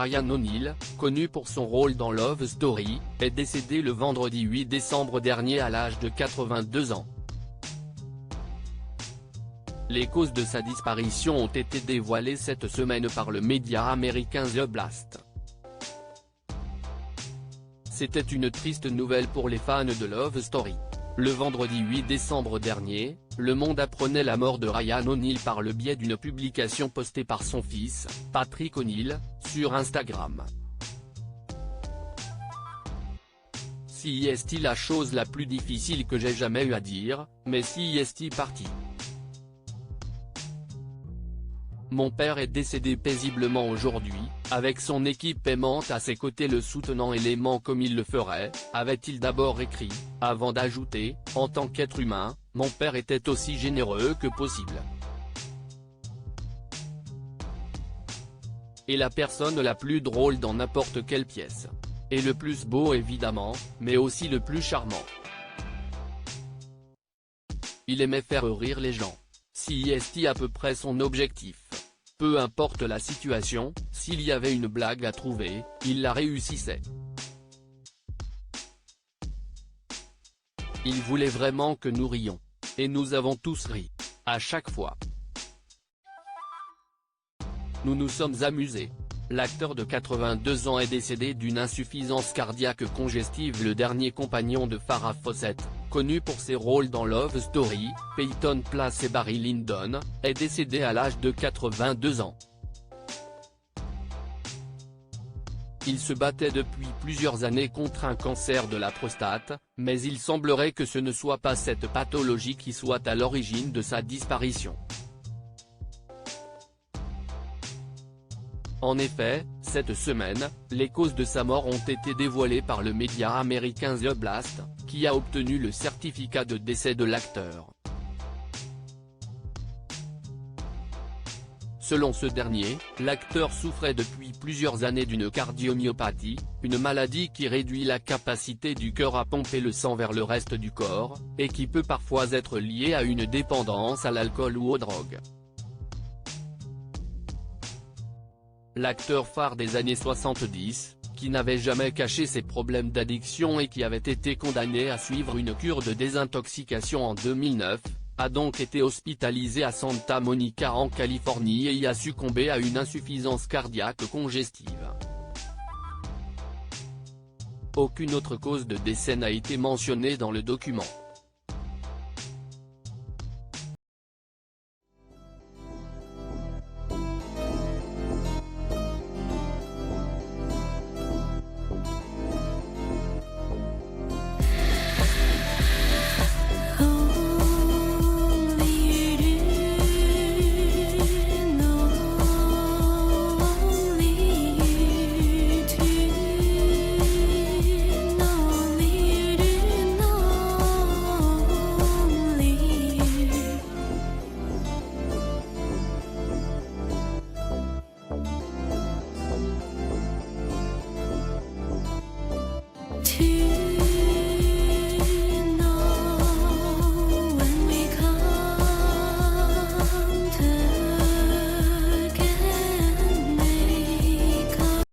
Ryan O'Neal, connu pour son rôle dans Love Story, est décédé le vendredi 8 décembre dernier à l'âge de 82 ans. Les causes de sa disparition ont été dévoilées cette semaine par le média américain The Blast. C'était une triste nouvelle pour les fans de Love Story. Le vendredi 8 décembre dernier, Le Monde apprenait la mort de Ryan O'Neal par le biais d'une publication postée par son fils, Patrick O'Neal, sur Instagram. Si est la chose la plus difficile que j'ai jamais eu à dire, mais si est parti. Mon père est décédé paisiblement aujourd'hui, avec son équipe aimante à ses côtés le soutenant et l'aimant comme il le ferait, avait-il d'abord écrit, avant d'ajouter, en tant qu'être humain, mon père était aussi généreux que possible. Et la personne la plus drôle dans n'importe quelle pièce. Et le plus beau évidemment, mais aussi le plus charmant. Il aimait faire rire les gens. Si est à peu près son objectif. Peu importe la situation, s'il y avait une blague à trouver, il la réussissait. Il voulait vraiment que nous rions. Et nous avons tous ri. À chaque fois. Nous nous sommes amusés. L'acteur de 82 ans est décédé d'une insuffisance cardiaque congestive. Le dernier compagnon de Farrah Fawcett, connu pour ses rôles dans Love Story, Peyton Place et Barry Lyndon, est décédé à l'âge de 82 ans. Il se battait depuis plusieurs années contre un cancer de la prostate, mais il semblerait que ce ne soit pas cette pathologie qui soit à l'origine de sa disparition. En effet, cette semaine, les causes de sa mort ont été dévoilées par le média américain The Blast, qui a obtenu le certificat de décès de l'acteur. Selon ce dernier, l'acteur souffrait depuis plusieurs années d'une cardiomyopathie, une maladie qui réduit la capacité du cœur à pomper le sang vers le reste du corps, et qui peut parfois être liée à une dépendance à l'alcool ou aux drogues. L'acteur phare des années 70, qui n'avait jamais caché ses problèmes d'addiction et qui avait été condamné à suivre une cure de désintoxication en 2009, a donc été hospitalisé à Santa Monica en Californie et y a succombé à une insuffisance cardiaque congestive. Aucune autre cause de décès n'a été mentionnée dans le document.